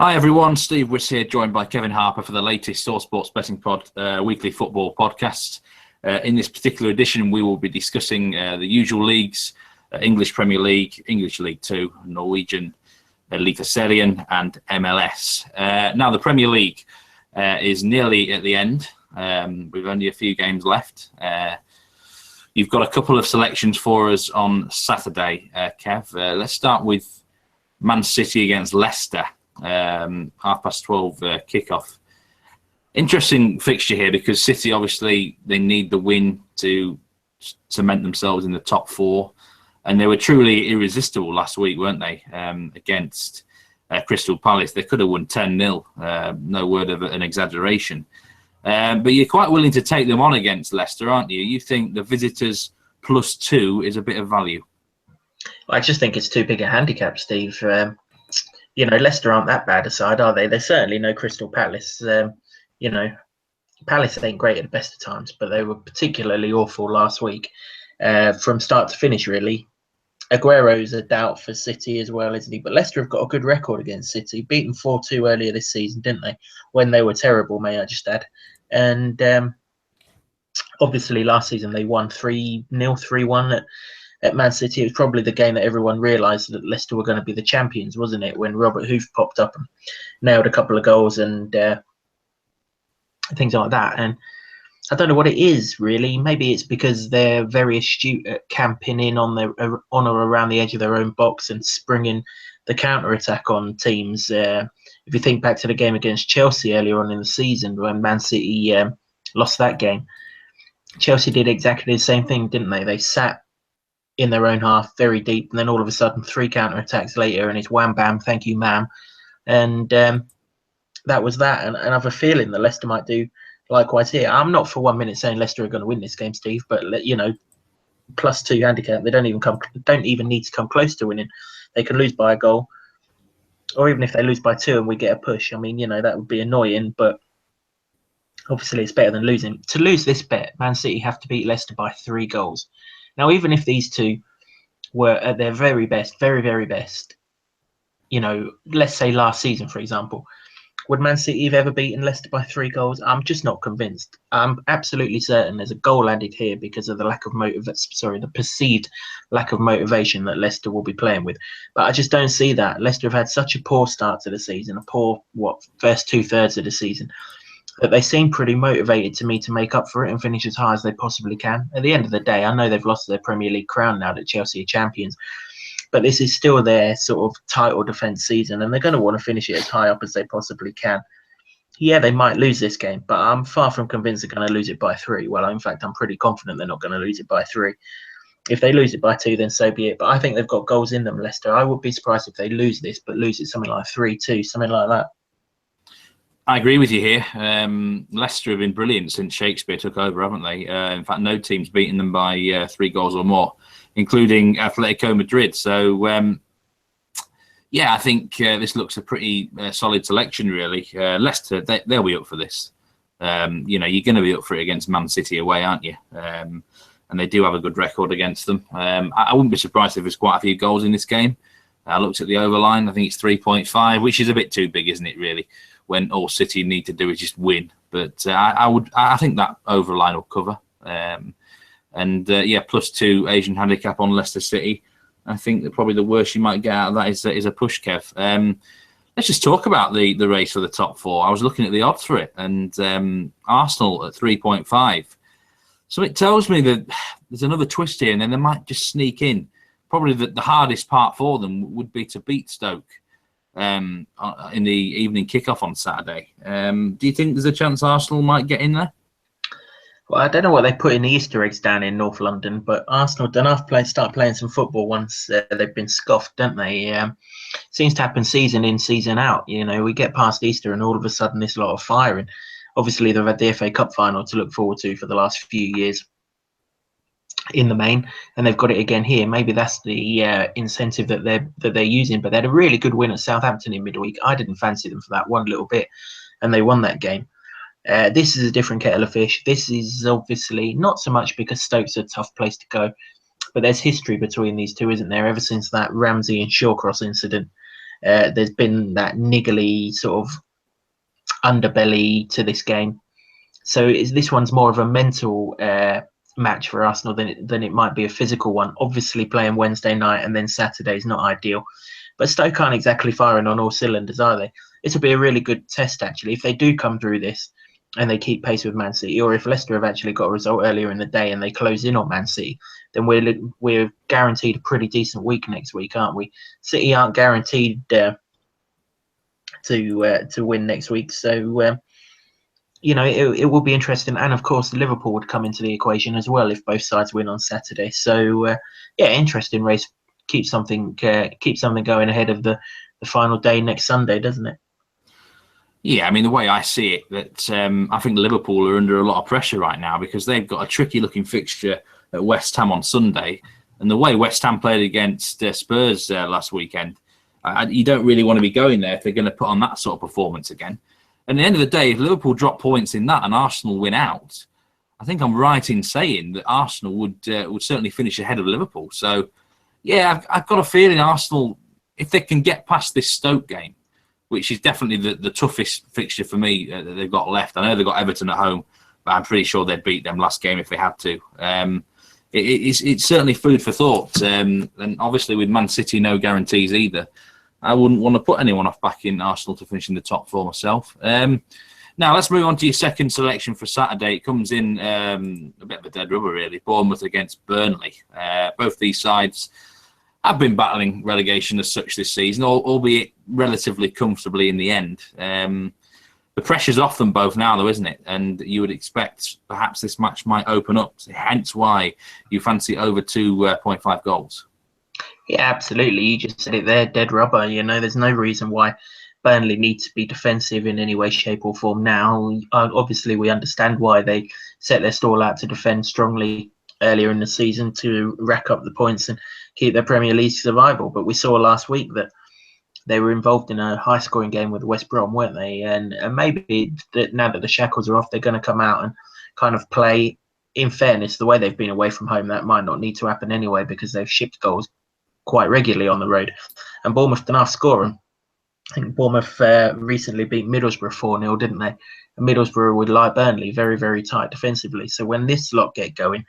Hi everyone, Steve Wyss here, joined by Kevin Harper for the latest Source Sports Betting Pod weekly football podcast. In this particular edition, we will be discussing the usual leagues: English Premier League, English League 2, Norwegian Eliteserien, and MLS. Now, the Premier League is nearly at the end. We've only a few games left. You've got a couple of selections for us on Saturday, Kev. Let's start with Man City against Leicester. 12:30 kickoff. Interesting fixture here because City, obviously, they need the win to cement themselves in the top four, and they were truly irresistible last week, weren't they? Against Crystal Palace, they could have won 10-0. No word of an exaggeration. But you're quite willing to take them on against Leicester, aren't you? You think the visitors +2 is a bit of value? I just think it's too big a handicap, Steve. Leicester aren't that bad a side, are they? They're certainly no Crystal Palace. Palace ain't great at the best of times, but they were particularly awful last week from start to finish, really. Aguero's a doubt for City as well, isn't he? But Leicester have got a good record against City. Beaten 4-2 earlier this season, didn't they? When they were terrible, may I just add. And obviously last season they won 3-0, 3-1 at Man City. It was probably the game that everyone realised that Leicester were going to be the champions, wasn't it? When Robert Hoof popped up and nailed a couple of goals and things like that. And I don't know what it is, really. Maybe it's because they're very astute at camping in on or around the edge of their own box and springing the counter-attack on teams. If you think back to the game against Chelsea earlier on in the season when Man City lost that game, Chelsea did exactly the same thing, didn't they? They sat in their own half very deep, and then all of a sudden 3 counter-attacks later and it's wham bam, thank you ma'am. And that was that. And I have a feeling that Leicester might do likewise here. I'm not for 1 minute saying Leicester are going to win this game, Steve, but +2 handicap, they don't even need to come close to winning. They can lose by a goal, or even if they lose by 2 and we get a push, I mean, that would be annoying, but obviously it's better than losing. To lose this bet, Man City have to beat Leicester by 3 goals. Now, even if these two were at their very best, very, very best, let's say last season, for example, would Man City have ever beaten Leicester by 3 goals? I'm just not convinced. I'm absolutely certain there's a goal added here because of the perceived lack of motivation that Leicester will be playing with. But I just don't see that. Leicester have had such a poor start to the season, a poor, first 2/3 of the season, that they seem pretty motivated to me to make up for it and finish as high as they possibly can. At the end of the day, I know they've lost their Premier League crown now that Chelsea are champions, but this is still their sort of title defence season, and they're going to want to finish it as high up as they possibly can. Yeah, they might lose this game, but I'm far from convinced they're going to lose it by 3. Well, in fact, I'm pretty confident they're not going to lose it by 3. If they lose it by 2, then so be it. But I think they've got goals in them, Leicester. I would be surprised if they lose this, but lose it something like 3-2, something like that. I agree with you here. Leicester have been brilliant since Shakespeare took over, haven't they? In fact, no team's beaten them by 3 goals or more, including Atletico Madrid. So, I think this looks a pretty solid selection, really. Leicester, they'll be up for this. You're going to be up for it against Man City away, aren't you? And they do have a good record against them. I wouldn't be surprised if there's quite a few goals in this game. I looked at the overline. I think it's 3.5, which is a bit too big, isn't it, really? When all City need to do is just win. But I think that overline will cover. +2 Asian handicap on Leicester City. I think that probably the worst you might get out of that is a push, Kev. Let's just talk about the race for the top 4. I was looking at the odds for it, and Arsenal at 3.5. So it tells me that there's another twist here, and then they might just sneak in. Probably the hardest part for them would be to beat Stoke in the evening kickoff on Saturday. Do you think there's a chance Arsenal might get in there? Well, I don't know what they put in the Easter eggs down in North London, but Arsenal don't have to start playing some football once they've been scoffed, don't they? Seems to happen season in, season out. We get past Easter and all of a sudden this lot of fire. And obviously they've had the FA Cup final to look forward to for the last few years in the main, and they've got it again here. Maybe that's the incentive that they're using. But they had a really good win at Southampton in midweek. I didn't fancy them for that one little bit, and they won that game. This is a different kettle of fish. This is obviously not so much because Stoke's a tough place to go, but there's history between these two, isn't there? Ever since that Ramsey and Shawcross incident, There's been that niggly sort of underbelly to this game. So this one's more of a mental match for Arsenal than it might be a physical one. Obviously, playing Wednesday night and then Saturday is not ideal. But Stoke aren't exactly firing on all cylinders, are they? This will be a really good test, actually. If they do come through this and they keep pace with Man City, or if Leicester have actually got a result earlier in the day and they close in on Man City, then we're guaranteed a pretty decent week next week, aren't we? City aren't guaranteed to win next week, so it will be interesting. And of course, Liverpool would come into the equation as well if both sides win on Saturday. So interesting race. Keep something going ahead of the final day next Sunday, doesn't it? Yeah, I mean, the way I see it, that I think Liverpool are under a lot of pressure right now because they've got a tricky-looking fixture at West Ham on Sunday, and the way West Ham played against Spurs last weekend, you don't really want to be going there if they're going to put on that sort of performance again. And at the end of the day, if Liverpool drop points in that and Arsenal win out, I think I'm right in saying that Arsenal would certainly finish ahead of Liverpool. So, yeah, I've got a feeling Arsenal, if they can get past this Stoke game, which is definitely the toughest fixture for me that they've got left. I know they've got Everton at home, but I'm pretty sure they'd beat them last game if they had to. It's certainly food for thought. And obviously with Man City, no guarantees either. I wouldn't want to put anyone off backing Arsenal to finish in the top four myself. Now, let's move on to your second selection for Saturday. It comes in a bit of a dead rubber, really. Bournemouth against Burnley. Both these sides have been battling relegation as such this season, albeit relatively comfortably in the end. The pressure's off them both now, though, isn't it? And you would expect perhaps this match might open up, hence why you fancy over 2.5 goals. Yeah, absolutely. You just said it there, dead rubber. There's no reason why Burnley need to be defensive in any way, shape or form now. Obviously, we understand why they set their stall out to defend strongly earlier in the season to rack up the points and keep their Premier League survival. But we saw last week that they were involved in a high-scoring game with West Brom, weren't they? And maybe that now that the shackles are off, they're going to come out and kind of play. In fairness, the way they've been away from home, that might not need to happen anyway because they've shipped goals quite regularly on the road. And Bournemouth don't score them. I think Bournemouth recently beat Middlesbrough 4-0, didn't they? And Middlesbrough would like Burnley very, very tight defensively. So when this lot get going,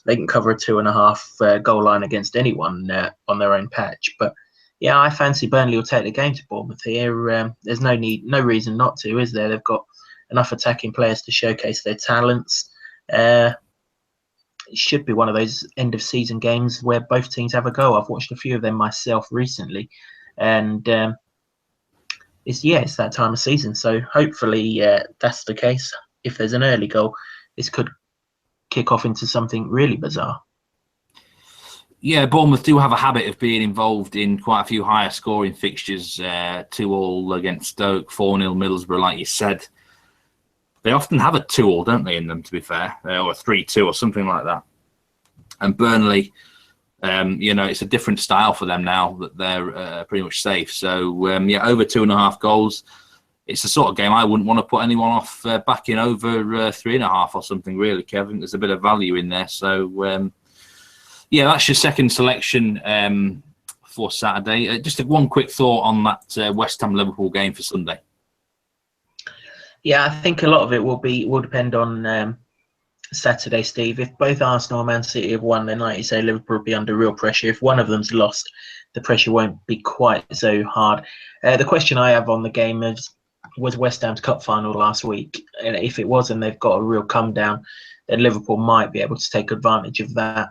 they can cover a 2.5 goal line against anyone on their own patch. But yeah, I fancy Burnley will take the game to Bournemouth here. There's no reason not to, is there? They've got enough attacking players to showcase their talents. It should be one of those end of season games where both teams have a go. I've watched a few of them myself recently, and it's that time of season. So hopefully that's the case. If there's an early goal, this could kick off into something really bizarre. Yeah, Bournemouth do have a habit of being involved in quite a few higher scoring fixtures. 2-2 against Stoke, 4-0 Middlesbrough, like you said. They often have a 2-2, don't they, in them, to be fair, or a 3-2 or something like that. And Burnley, it's a different style for them now that they're pretty much safe. So, over 2.5 goals. It's the sort of game I wouldn't want to put anyone off backing over 3.5 or something, really, Kevin. There's a bit of value in there. So, that's your second selection for Saturday. Just one quick thought on that West Ham-Liverpool game for Sunday. Yeah, I think a lot of it will depend on Saturday, Steve. If both Arsenal and Man City have won, then like you say, Liverpool will be under real pressure. If one of them's lost, the pressure won't be quite so hard. The question I have on the game was West Ham's cup final last week. And if it was and they've got a real come down, then Liverpool might be able to take advantage of that.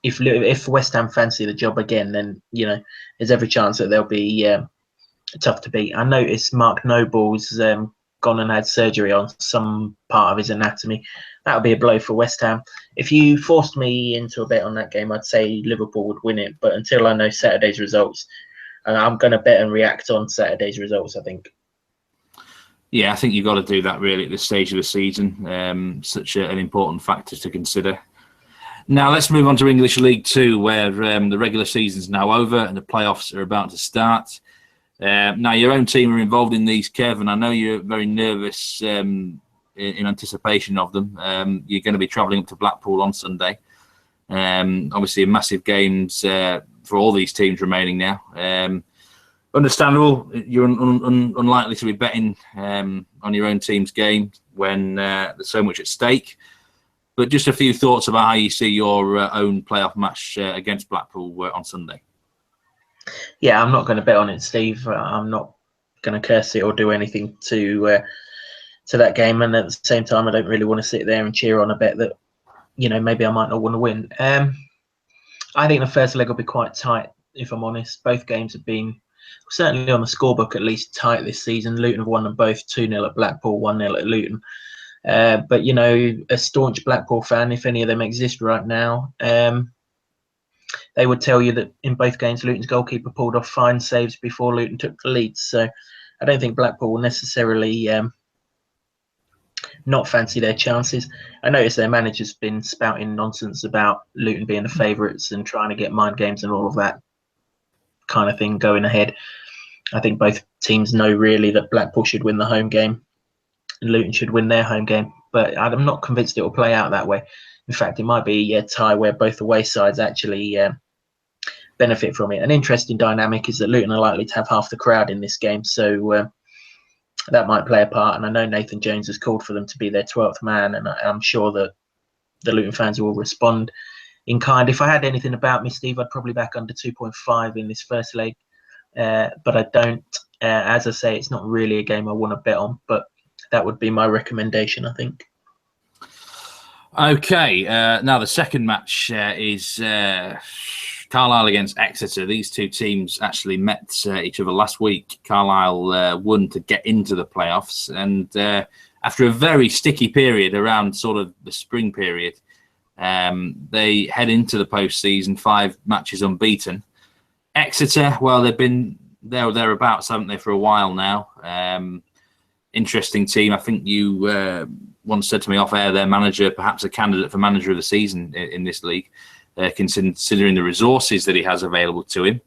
If West Ham fancy the job again, then there's every chance that they'll be tough to beat. I noticed Mark Noble's gone and had surgery on some part of his anatomy. That would be a blow for West Ham. If you forced me into a bet on that game, I'd say Liverpool would win it. But until I know Saturday's results, I'm going to bet and react on Saturday's results, I think. Yeah, I think you've got to do that really at this stage of the season. Such an important factor to consider. Now let's move on to English League 2, where the regular season's now over and the playoffs are about to start. Now, your own team are involved in these, Kev, and I know you're very nervous in anticipation of them. You're going to be travelling up to Blackpool on Sunday. Obviously, massive games for all these teams remaining now. Understandable. You're unlikely to be betting on your own team's game when there's so much at stake. But just a few thoughts about how you see your own playoff match against Blackpool on Sunday. Yeah, I'm not going to bet on it, Steve. I'm not going to curse it or do anything to that game. And at the same time, I don't really want to sit there and cheer on a bet that, maybe I might not want to win. I think the first leg will be quite tight, if I'm honest. Both games have been, certainly on the scorebook at least, tight this season. Luton have won them both 2-0 at Blackpool, 1-0 at Luton. But, a staunch Blackpool fan, if any of them exist right now, they would tell you that in both games, Luton's goalkeeper pulled off fine saves before Luton took the lead. So I don't think Blackpool will necessarily not fancy their chances. I noticed their manager's been spouting nonsense about Luton being the favourites and trying to get mind games and all of that kind of thing going ahead. I think both teams know really that Blackpool should win the home game and Luton should win their home game. But I'm not convinced it will play out that way. In fact, it might be a tie where both away sides actually benefit from it. An interesting dynamic is that Luton are likely to have half the crowd in this game, so that might play a part. And I know Nathan Jones has called for them to be their 12th man, and I'm sure that the Luton fans will respond in kind. If I had anything about me, Steve, I'd probably back under 2.5 in this first leg, but I don't. As I say, it's not really a game I want to bet on, but that would be my recommendation, I think. Okay, now the second match is Carlisle against Exeter. These two teams actually met each other last week. Carlisle won to get into the playoffs, and after a very sticky period around sort of the spring period, they head into the postseason 5 matches unbeaten. Exeter, well, they've been there or thereabouts, haven't they, for a while now. Interesting team. I think you once said to me off air, their manager, perhaps a candidate for manager of the season in this league, considering the resources that he has available to him.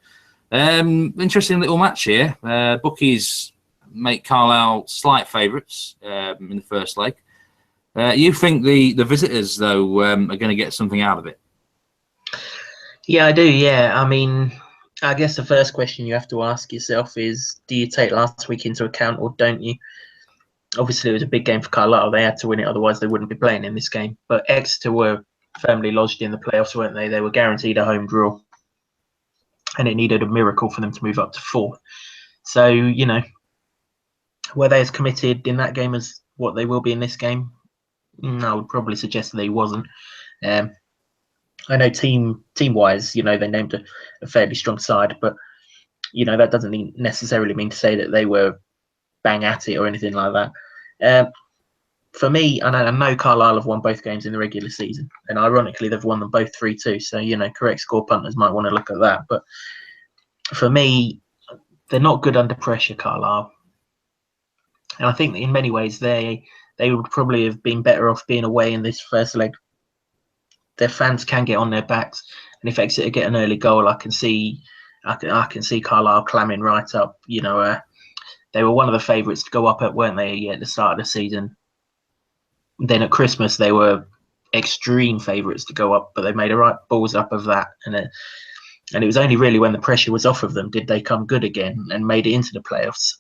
Interesting little match here. Bookies make Carlisle slight favourites in the first leg. You think the visitors, though, are going to get something out of it? Yeah, I do, yeah. I mean, I guess the first question you have to ask yourself is, do you take last week into account or don't you? Obviously, it was a big game for Carlisle. They had to win it, otherwise they wouldn't be playing in this game. But Exeter were firmly lodged in the playoffs, weren't they? They were guaranteed a home draw. And it needed a miracle for them to move up to 4th. So, were they as committed in that game as what they will be in this game? I would probably suggest that they wasn't. I know team-wise, they named a fairly strong side, but, that doesn't necessarily mean to say that they were bang at it or anything like that. For me, and I know Carlisle have won both games in the regular season, and ironically, they've won them both 3-2. So, correct score punters might want to look at that. But for me, they're not good under pressure, Carlisle. And I think that in many ways, they would probably have been better off being away in this first leg. Their fans can get on their backs, and if Exeter get an early goal, I can see Carlisle clamming right up. They were one of the favourites to go up at, weren't they, at the start of the season? Then at Christmas, they were extreme favourites to go up, but they made a right balls up of that. And it was only really when the pressure was off of them did they come good again and made it into the playoffs.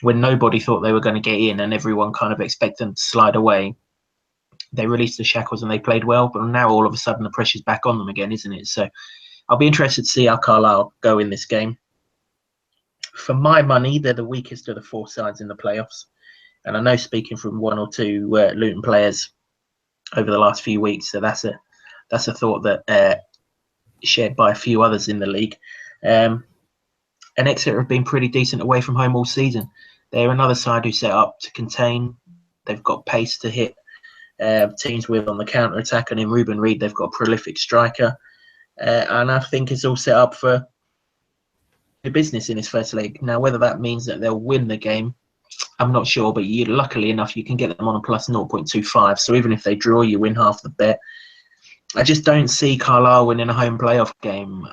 When nobody thought they were going to get in and everyone kind of expected them to slide away, they released the shackles and they played well. But now all of a sudden the pressure's back on them again, isn't it? So I'll be interested to see how Carlisle go in this game. For my money, they're the weakest of the 4 sides in the playoffs. And I know, speaking from 1 or 2 Luton players over the last few weeks, so that's a thought that shared by a few others in the league. And Exeter have been pretty decent away from home all season. They're another side who set up to contain. They've got pace to hit teams with on the counter attack, and in Ruben Reid, they've got a prolific striker. And I think it's all set up for business in his first leg. Now, whether that means that they'll win the game, I'm not sure, but luckily enough, you can get them on a plus 0.25. So even if they draw, you win half the bet. I just don't see Carlisle winning a home playoff game.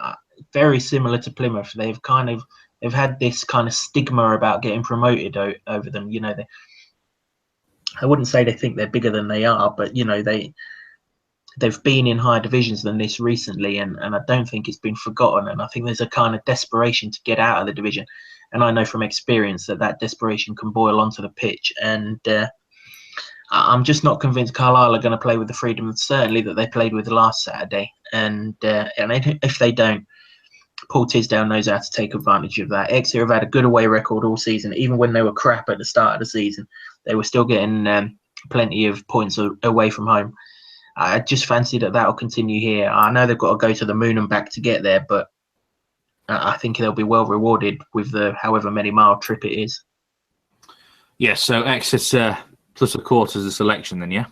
Very similar to Plymouth. They've had this kind of stigma about getting promoted over them. I wouldn't say they think they're bigger than they are, but they've been in higher divisions than this recently, and I don't think it's been forgotten. And I think there's a kind of desperation to get out of the division. And I know from experience that desperation can boil onto the pitch. And I'm just not convinced Carlisle are going to play with the freedom, certainly, that they played with last Saturday. And if they don't, Paul Tisdale knows how to take advantage of that. Exeter have had a good away record all season. Even when they were crap at the start of the season, they were still getting plenty of points away from home. I just fancy that will continue here. I know they've got to go to the moon and back to get there, but I think they'll be well rewarded with the however many mile trip it is. Yeah, so Exeter plus a quarter as a selection then, yeah?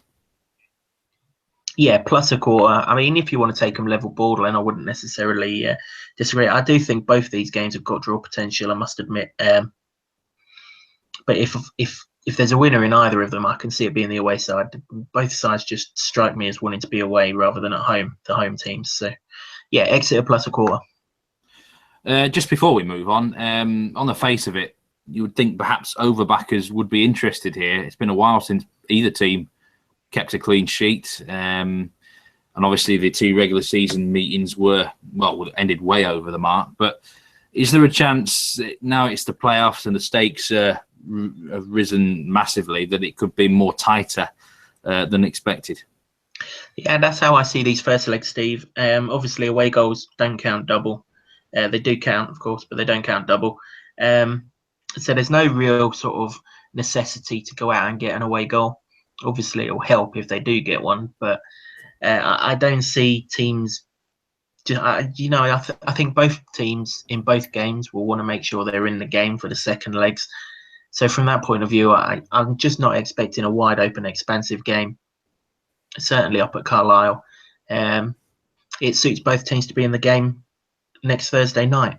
Yeah, plus a quarter. I mean, if you want to take them level borderline, I wouldn't necessarily disagree. I do think both these games have got draw potential, I must admit. But if there's a winner in either of them, I can see it being the away side. Both sides just strike me as wanting to be away rather than at home, the home teams. So, yeah, Exeter plus a quarter. Just before we move on the face of it, you would think perhaps overbackers would be interested here. It's been a while since either team kept a clean sheet. And obviously the two regular season meetings ended way over the mark. But is there a chance, now it's the playoffs and the stakes have risen massively, that it could be more tighter than expected? Yeah, that's how I see these first legs, Steve. Obviously, away goals don't count double. They do count, of course, but they don't count double. So there's no real sort of necessity to go out and get an away goal. Obviously, it will help if they do get one, but I don't see teams. I think both teams in both games will want to make sure they're in the game for the second legs. So from that point of view, I'm just not expecting a wide open, expansive game. Certainly up at Carlisle, it suits both teams to be in the game next Thursday night.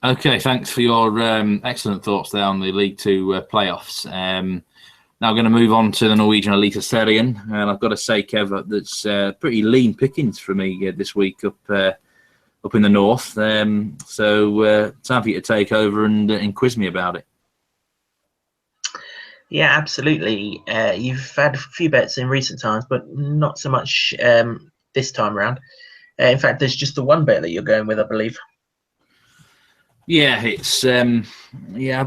Okay, thanks for your excellent thoughts there on the League Two playoffs. Now I'm going to move on to the Norwegian Eliteserien, and I've got to say, Kev, that's pretty lean pickings for me this week up in the north. So time for you to take over and quiz me about it. Yeah, absolutely. You've had a few bets in recent times, but not so much this time around. In fact, there's just the one bet that you're going with, I believe. Yeah, it's I've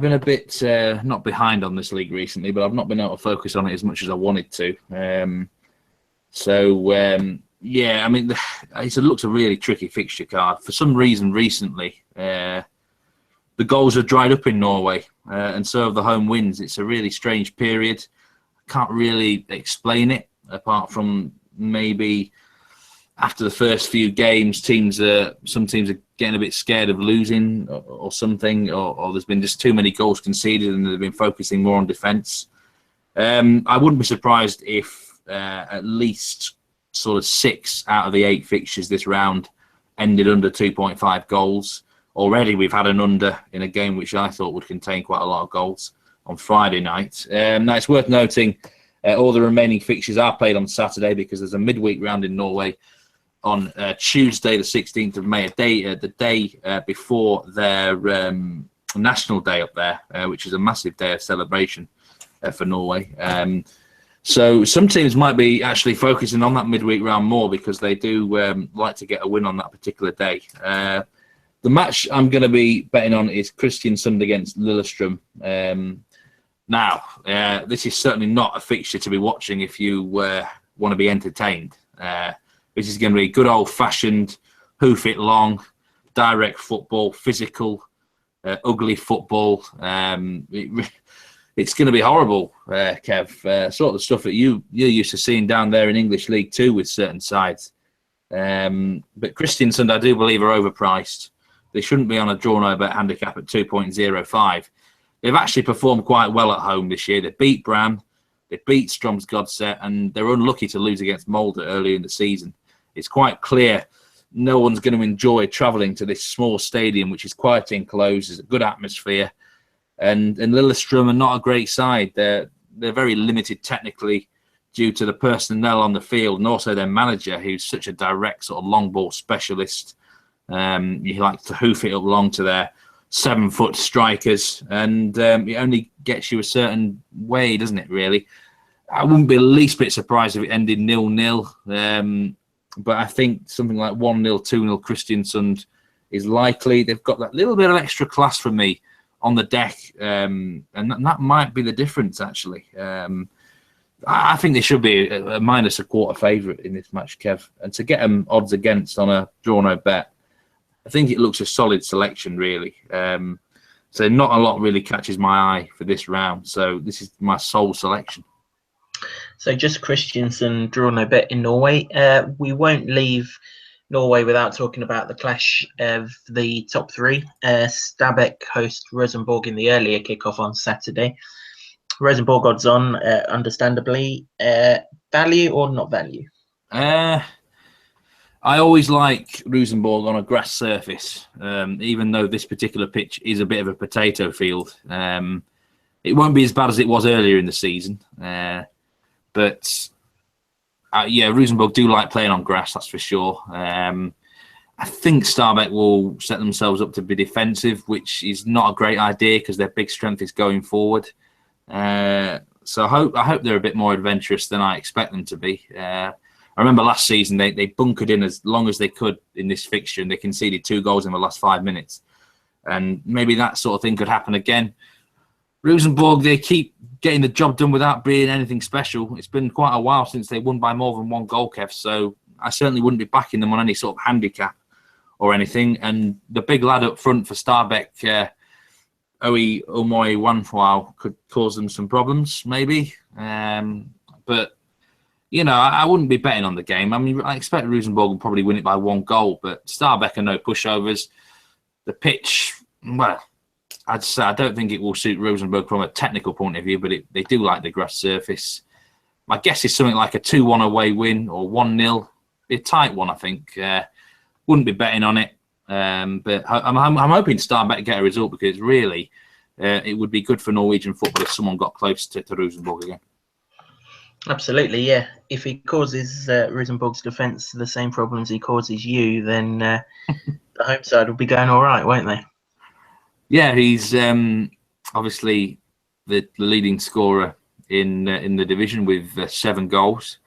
been a bit not behind on this league recently, but I've not been able to focus on it as much as I wanted to. I mean, it looks a really tricky fixture card. For some reason recently, the goals have dried up in Norway, and so have the home wins. It's a really strange period. I can't really explain it, apart from maybe after the first few games, some teams are getting a bit scared of losing or something, or there's been just too many goals conceded and they've been focusing more on defence. I wouldn't be surprised if at least sort of 6 out of the 8 fixtures this round ended under 2.5 goals. Already we've had an under in a game which I thought would contain quite a lot of goals on Friday night. Now it's worth noting all the remaining fixtures are played on Saturday because there's a midweek round in Norway on Tuesday, the 16th of May, the day before their national day up there, which is a massive day of celebration for Norway. So some teams might be actually focusing on that midweek round more because they do like to get a win on that particular day. The match I'm going to be betting on is Kristiansund against Lillestrøm. Now, this is certainly not a fixture to be watching if you want to be entertained. This is going to be good old-fashioned, hoof it long, direct football, physical, ugly football. It's going to be horrible, Kev. Sort of the stuff that you're used to seeing down there in English League Two with certain sides. But Kristiansund, I do believe, are overpriced. They shouldn't be on a draw no bet handicap at 2.05. They've actually performed quite well at home this year. They beat Brann, they beat Strømsgodset, and they're unlucky to lose against Molde early in the season. It's quite clear no one's going to enjoy travelling to this small stadium, which is quite enclosed. There's a good atmosphere. And Lillestrøm are not a great side. They're very limited technically due to the personnel on the field and also their manager, who's such a direct sort of long ball specialist. He likes to hoof it up long to their 7-foot strikers, and it only gets you a certain way, doesn't it, really? I wouldn't be the least bit surprised if it ended 0-0. But I think something like 1-0, 2-0 Kristiansund is likely. They've got that little bit of extra class for me on the deck, and that might be the difference, actually. I think they should be a minus a quarter favourite in this match, Kev. And to get them odds against on a draw no bet, I think it looks a solid selection, really. So not a lot really catches my eye for this round. So this is my sole selection. So just Kristiansund draw no bet in Norway. We won't leave Norway without talking about the clash of the top three. Stabæk host Rosenborg in the earlier kickoff on Saturday. Rosenborg odds on, understandably. Value or not value? I always like Rosenborg on a grass surface, even though this particular pitch is a bit of a potato field. It won't be as bad as it was earlier in the season. But Rosenborg do like playing on grass, that's for sure. I think Stabæk will set themselves up to be defensive, which is not a great idea because their big strength is going forward. So I hope they're a bit more adventurous than I expect them to be. I remember last season they bunkered in as long as they could in this fixture, and they conceded 2 goals in the last 5 minutes. And maybe that sort of thing could happen again. Rosenborg, they keep getting the job done without being anything special. It's been quite a while since they won by more than 1 goal, Kev, so I certainly wouldn't be backing them on any sort of handicap or anything. And the big lad up front for Stabæk, Oe Umoy Wanfwao, could cause them some problems, maybe. But, I wouldn't be betting on the game. I mean, I expect Rosenborg will probably win it by 1 goal, but Stabæk are no pushovers. The pitch, well, I'd say I don't think it will suit Rosenborg from a technical point of view, but they do like the grass surface. My guess is something like a 2-1 away win or 1-0. Be a tight one, I think. Wouldn't be betting on it. But I'm hoping Stabæk get a result because really it would be good for Norwegian football if someone got close to Rosenborg again. Absolutely, yeah. If he causes Rosenborg's defence the same problems he causes you, then the home side will be going all right, won't they? Yeah, he's obviously the leading scorer in the division with 7 goals.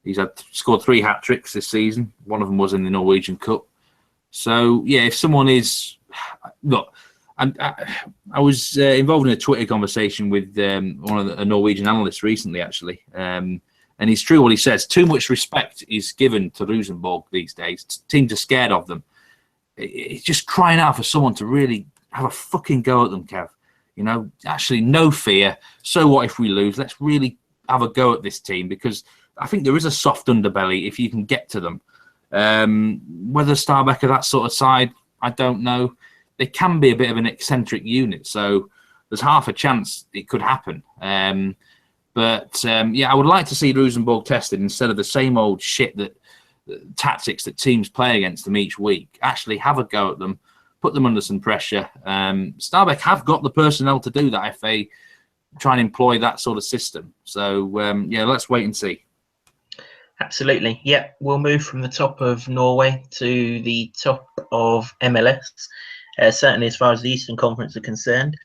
He's scored 3 hat-tricks this season. One of them was in the Norwegian Cup. So, yeah, if someone is... Look, I was involved in a Twitter conversation with one of the Norwegian analysts recently, actually. And it's true what he says. Too much respect is given to Rosenborg these days. Teams are scared of them. It's just crying out for someone to really have a fucking go at them, Kev. Actually, no fear. So what if we lose? Let's really have a go at this team because I think there is a soft underbelly if you can get to them. Whether Stabæk are that sort of side, I don't know. They can be a bit of an eccentric unit, so there's half a chance it could happen. But I would like to see Rosenborg tested instead of the same old shit tactics that teams play against them each week. Actually have a go at them, put them under some pressure. Stabæk have got the personnel to do that if they try and employ that sort of system. So, let's wait and see. Absolutely. Yeah, we'll move from the top of Norway to the top of MLS, certainly as far as the Eastern Conference are concerned.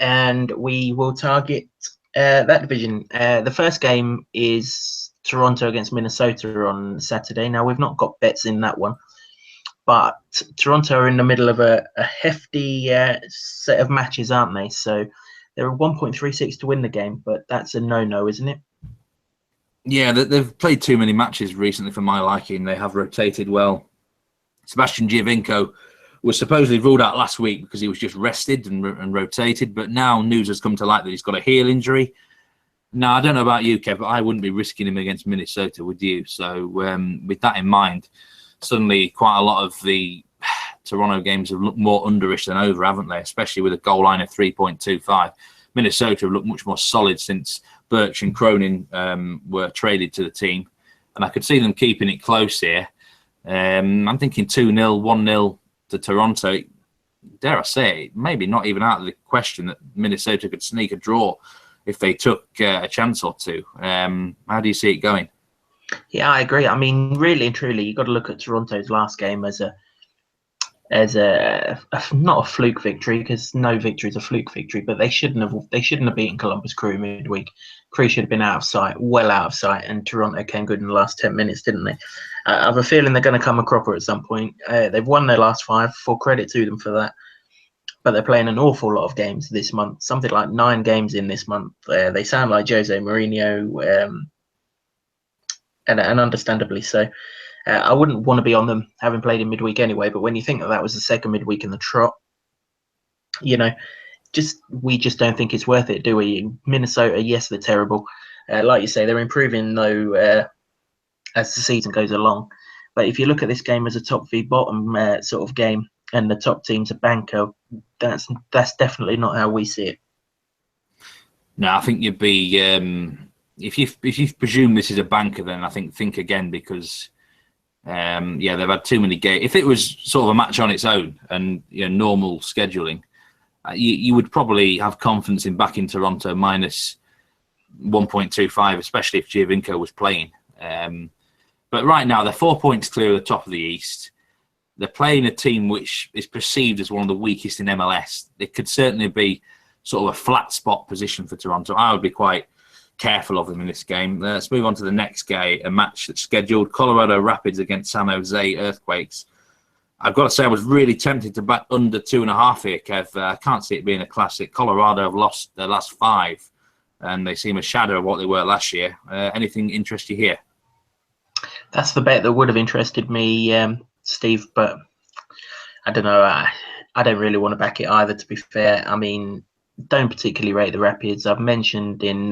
And we will target that division. The first game is Toronto against Minnesota on Saturday. Now, we've not got bets in that one, but Toronto are in the middle of a hefty set of matches, aren't they? So they're 1.36 to win the game, but that's a no-no, isn't it? Yeah, they've played too many matches recently for my liking. They have rotated well. Sebastian Giovinco was supposedly ruled out last week because he was just rested and rotated, but now news has come to light that he's got a heel injury. Now, I don't know about you, Kev, but I wouldn't be risking him against Minnesota, would you? So with that in mind, suddenly quite a lot of the Toronto games have looked more underish than over, haven't they? Especially with a goal line of 3.25. Minnesota have looked much more solid since Birch and Cronin were traded to the team. And I could see them keeping it close here. I'm thinking 2-0, 1-0 to Toronto. Dare I say, maybe not even out of the question that Minnesota could sneak a draw if they took a chance or two. How do you see it going? Yeah, I agree. I mean, really and truly, you've got to look at Toronto's last game as as not a fluke victory, because no victory is a fluke victory, but they shouldn't have beaten Columbus Crew midweek. Crew should have been out of sight, well out of sight, and Toronto came good in the last 10 minutes, didn't they? I have a feeling they're going to come a cropper at some point. They've won their last 5, full credit to them for that. But they're playing an awful lot of games this month, something like 9 games in this month. They sound like Jose Mourinho, and understandably so. I wouldn't want to be on them, having played in midweek anyway, but when you think that was the second midweek in the trot, we just don't think it's worth it, do we? Minnesota, yes, they're terrible. Like you say, they're improving, though, as the season goes along. But if you look at this game as a top v bottom sort of game, and the top team's a banker, that's definitely not how we see it. No, I think you'd be if you presume this is a banker, then I think again, because they've had too many games. If it was sort of a match on its own and normal scheduling, you would probably have confidence in backing Toronto minus 1.25, especially if Giovinco was playing. But right now they're 4 points clear of the top of the East. They're playing a team which is perceived as one of the weakest in MLS. It could certainly be sort of a flat spot position for Toronto. I would be quite careful of them in this game. Let's move on to the next game, a match that's scheduled. Colorado Rapids against San Jose Earthquakes. I've got to say I was really tempted to bet under 2.5 here, Kev. I can't see it being a classic. Colorado have lost their last 5, and they seem a shadow of what they were last year. Anything interest you here? That's the bet that would have interested me, Steve, but I don't know. I don't really want to back it either, to be fair. I mean, don't particularly rate the Rapids. I've mentioned in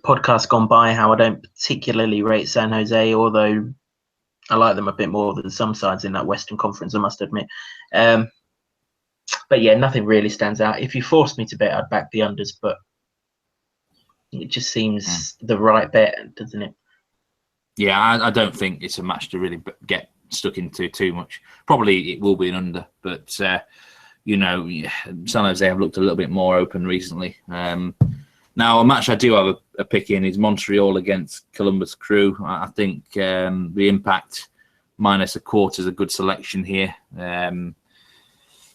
podcasts gone by how I don't particularly rate San Jose, although I like them a bit more than some sides in that Western Conference, I must admit. But yeah, nothing really stands out. If you forced me to bet, I'd back the unders, but it just seems the right bet, doesn't it? Yeah, I don't think it's a match to really get stuck into too much. Probably it will be an under, but San Jose have looked a little bit more open recently. Now, a match I do have a pick in is Montreal against Columbus Crew. I think the Impact minus a quarter is a good selection here. I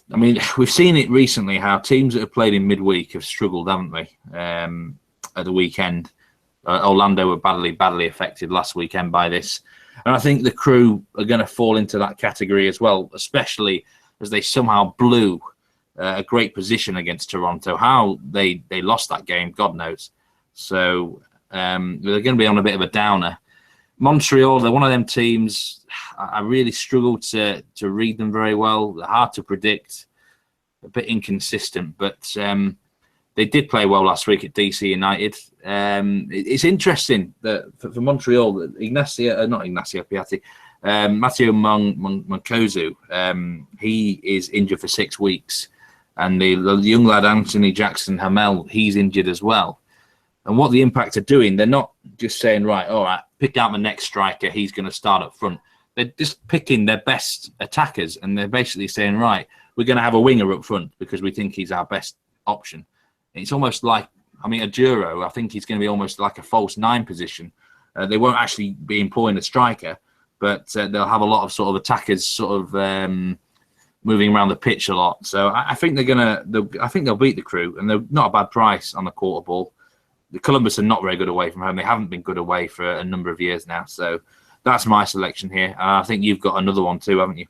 mean, we've seen it recently how teams that have played in midweek have struggled, haven't they? At the weekend. Orlando were badly affected last weekend by this. And I think the Crew are going to fall into that category as well, especially as they somehow blew a great position against Toronto. How they lost that game, God knows. So they're going to be on a bit of a downer. Montreal, they're one of them teams, I really struggle to read them very well. They're hard to predict, a bit inconsistent, but they did play well last week at DC United. It's interesting that for Montreal, Mathieu Mankosu, he is injured for 6 weeks. And the young lad, Anthony Jackson Hamel, he's injured as well. And what the Impact are doing, they're not just saying, right, all right, pick out the next striker, he's going to start up front. They're just picking their best attackers, and they're basically saying, right, we're going to have a winger up front because we think he's our best option. It's almost like, Adjuro, I think he's going to be almost like a false 9 position. They won't actually be employing a striker, but they'll have a lot of sort of attackers sort of moving around the pitch a lot. So I think they'll beat the Crew, and they're not a bad price on the quarter ball. The Columbus are not very good away from home. They haven't been good away for a number of years now. So that's my selection here. I think you've got another one too, haven't you?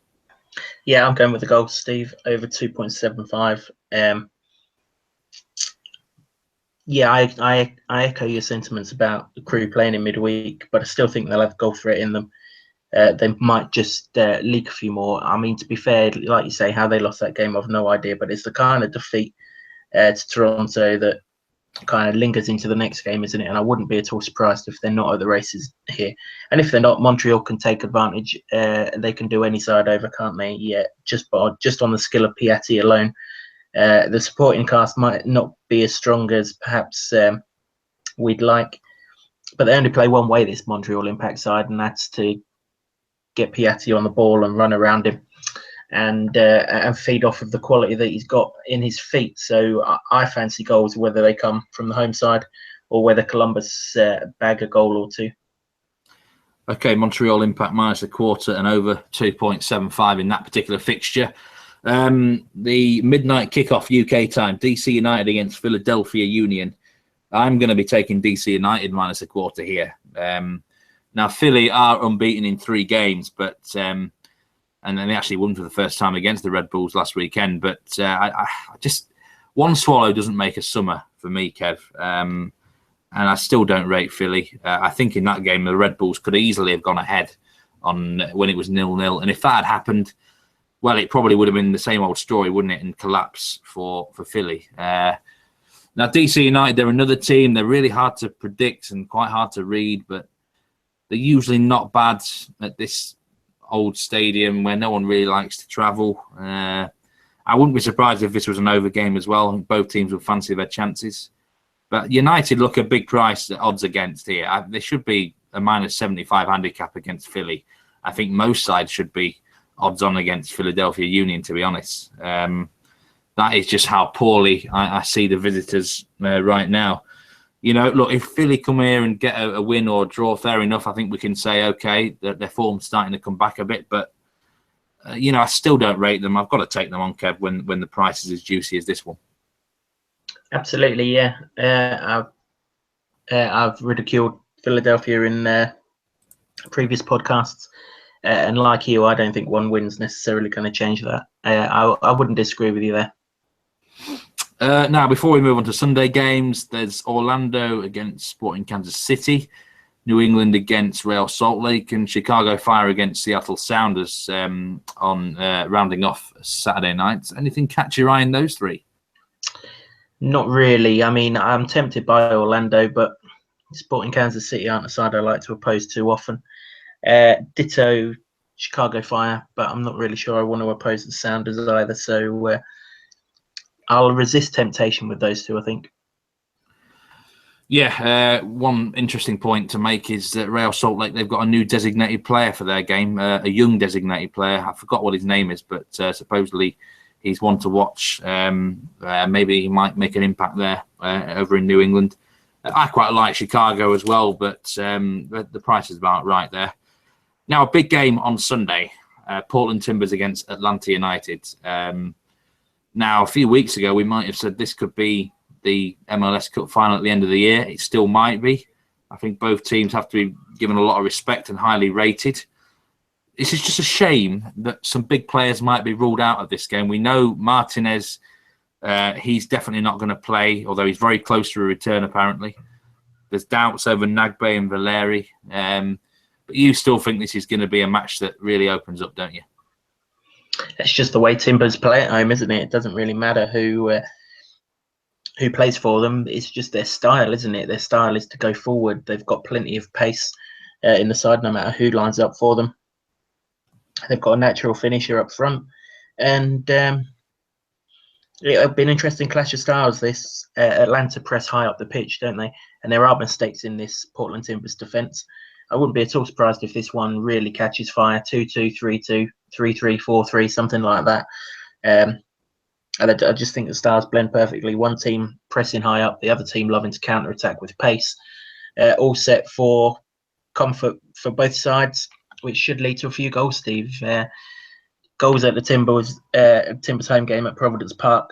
Yeah, I'm going with the goals, Steve, over 2.75. Yeah, I echo your sentiments about the Crew playing in midweek, but I still think they'll have goal threat in them. They might just leak a few more. I mean, to be fair, like you say, how they lost that game, I've no idea, but it's the kind of defeat to Toronto that kind of lingers into the next game, isn't it? And I wouldn't be at all surprised if they're not at the races here. And if they're not, Montreal can take advantage. They can do any side over, can't they? Yeah, just on the skill of Piatti alone. The supporting cast might not be as strong as perhaps we'd like, but they only play one way, this Montreal Impact side, and that's to get Piatti on the ball and run around him and feed off of the quality that he's got in his feet. So I fancy goals, whether they come from the home side or whether Columbus bag a goal or two. Okay, Montreal Impact minus a quarter and over 2.75 in that particular fixture. The midnight kickoff UK time, DC United against Philadelphia Union. I'm going to be taking DC United minus a quarter here. Now, Philly are unbeaten in 3 games, but and then they actually won for the first time against the Red Bulls last weekend. But I just one swallow doesn't make a summer for me, Kev. And I still don't rate Philly. I think in that game, the Red Bulls could easily have gone ahead on when it was 0-0. And if that had happened, well, it probably would have been the same old story, wouldn't it? And collapse for Philly. Now, DC United, they're another team. They're really hard to predict and quite hard to read, but they're usually not bad at this old stadium where no one really likes to travel. I wouldn't be surprised if this was an over game as well. Both teams would fancy their chances. But United look a big price at odds against here. There should be a minus 75 handicap against Philly. I think most sides should be odds on against Philadelphia Union, to be honest. That is just how poorly I see the visitors right now. You know, look, if Philly come here and get a win or a draw, fair enough. I think we can say, okay, that their form's starting to come back a bit. But, you know, I still don't rate them. I've got to take them on, Kev, when the price is as juicy as this one. Absolutely, yeah. I've ridiculed Philadelphia in previous podcasts, and like you, I don't think one win's necessarily going to change that. I wouldn't disagree with you there. Now, before we move on to Sunday games, there's Orlando against Sporting Kansas City, New England against Real Salt Lake, and Chicago Fire against Seattle Sounders on rounding off Saturday nights. Anything catch your eye in those 3? Not really. I mean, I'm tempted by Orlando, but Sporting Kansas City aren't a side I like to oppose too often. Ditto Chicago Fire, but I'm not really sure I want to oppose the Sounders either. So I'll resist temptation with those 2, I think. Yeah, one interesting point to make is that Real Salt Lake, they've got a new designated player for their game, a young designated player. I forgot what his name is, but supposedly he's one to watch. Maybe he might make an impact there over in New England. I quite like Chicago as well, but the price is about right there. Now, a big game on Sunday, Portland Timbers against Atlanta United. Now, a few weeks ago, we might have said this could be the MLS Cup final at the end of the year. It still might be. I think both teams have to be given a lot of respect and highly rated. This is just a shame that some big players might be ruled out of this game. We know Martinez, he's definitely not going to play, although he's very close to a return, apparently. There's doubts over Nagbe and Valeri. But you still think this is going to be a match that really opens up, don't you? It's just the way Timbers play at home, isn't it? It doesn't really matter who plays for them. It's just their style, isn't it? Their style is to go forward. They've got plenty of pace in the side, no matter who lines up for them. They've got a natural finisher up front, and it'll be an interesting clash of styles. This Atlanta press high up the pitch, don't they? And there are mistakes in this Portland Timbers defence. I wouldn't be at all surprised if this one really catches fire. 2-2, 3-2, 3-3, 4-3, something like that. And I just think the styles blend perfectly. One team pressing high up, the other team loving to counter-attack with pace. All set for comfort for both sides, which should lead to a few goals, Steve. Goals at the Timbers home game at Providence Park.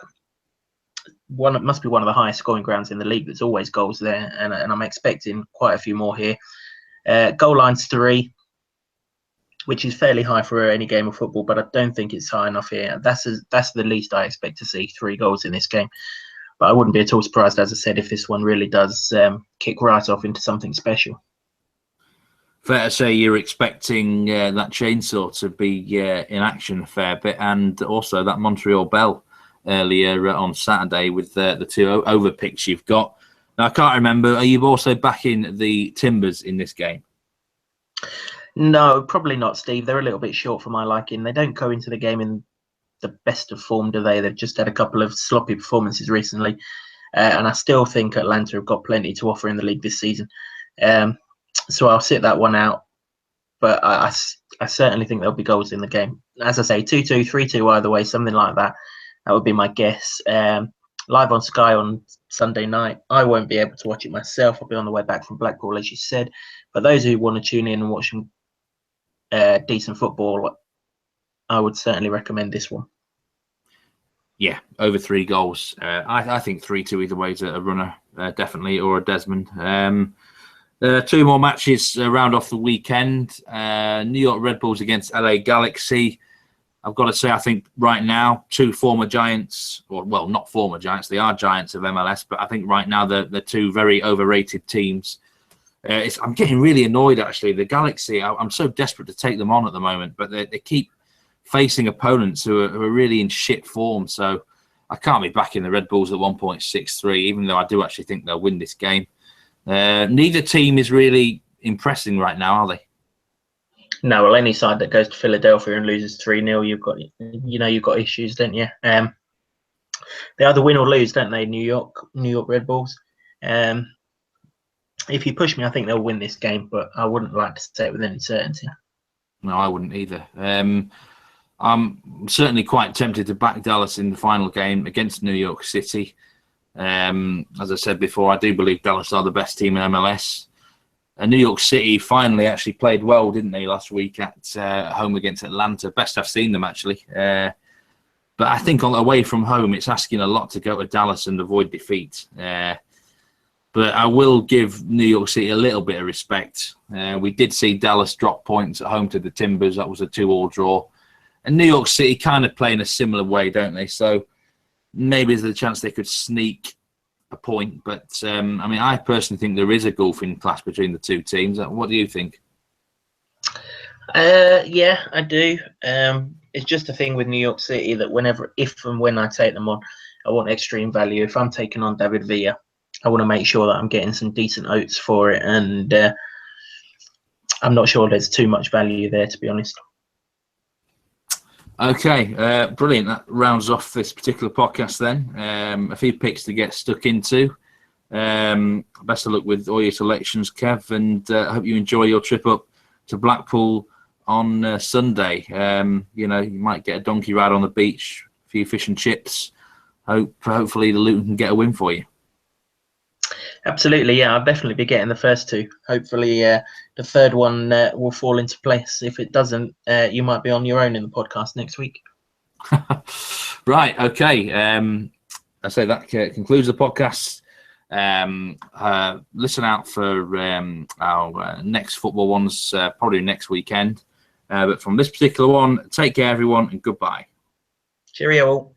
It must be one of the highest scoring grounds in the league. There's always goals there, and I'm expecting quite a few more here. Goal line's 3, which is fairly high for any game of football, but I don't think it's high enough here. That's the least I expect to see, 3 goals in this game. But I wouldn't be at all surprised, as I said, if this one really does kick right off into something special. Fair to say you're expecting that chainsaw to be in action a fair bit, and also that Montreal Bell earlier on Saturday with the 2 over picks you've got. Now, I can't remember, are you also backing the Timbers in this game? No, probably not, Steve. They're a little bit short for my liking. They don't go into the game in the best of form, do they? They've just had a couple of sloppy performances recently. And I still think Atlanta have got plenty to offer in the league this season. So I'll sit that one out. But I certainly think there'll be goals in the game. As I say, 2-2, 3-2 either way, something like that. That would be my guess. Live on Sky on Sunday night. I won't be able to watch it myself. I'll be on the way back from Blackpool, as you said. But those who want to tune in and watch some decent football, I would certainly recommend this one. Yeah, over 3 goals. I think 3-2 either way is a runner, definitely, or a Desmond. 2 more matches round off the weekend. New York Red Bulls against LA Galaxy. I've got to say, I think right now, 2 former giants, or well, not former giants, they are giants of MLS, but I think right now they're 2 very overrated teams. I'm getting really annoyed, actually. The Galaxy, I'm so desperate to take them on at the moment, but they keep facing opponents who are really in shit form. So I can't be backing the Red Bulls at 1.63, even though I do actually think they'll win this game. Neither team is really impressing right now, are they? No, well, any side that goes to Philadelphia and loses 3-0, you've got issues, don't you? They either win or lose, don't they? New York Red Bulls. If you push me, I think they'll win this game, but I wouldn't like to say it with any certainty. No, I wouldn't either. I'm certainly quite tempted to back Dallas in the final game against New York City. As I said before, I do believe Dallas are the best team in MLS. New York City finally actually played well, didn't they, last week at home against Atlanta? Best I've seen them, actually. But I think away from home, it's asking a lot to go to Dallas and avoid defeat. But I will give New York City a little bit of respect. We did see Dallas drop points at home to the Timbers. That was a 2-2 draw. And New York City kind of play in a similar way, don't they? So maybe there's a chance they could sneak a point. But, I personally think there is a golfing clash between the 2 teams. What do you think? Yeah, I do. It's just a thing with New York City that if and when I take them on, I want extreme value. If I'm taking on David Villa, I want to make sure that I'm getting some decent oats for it. And I'm not sure there's too much value there, to be honest. Okay, brilliant. That rounds off this particular podcast then. A few picks to get stuck into. Best of luck with all your selections, Kev, and I hope you enjoy your trip up to Blackpool on Sunday. You might get a donkey ride on the beach, a few fish and chips. Hopefully the Luton can get a win for you. Absolutely, yeah. I'll definitely be getting the first 2. Hopefully the third one will fall into place. If it doesn't, you might be on your own in the podcast next week. Right, okay. I say that concludes the podcast. Listen out for our next football ones, probably next weekend. But from this particular one, take care, everyone, and goodbye. Cheerio all.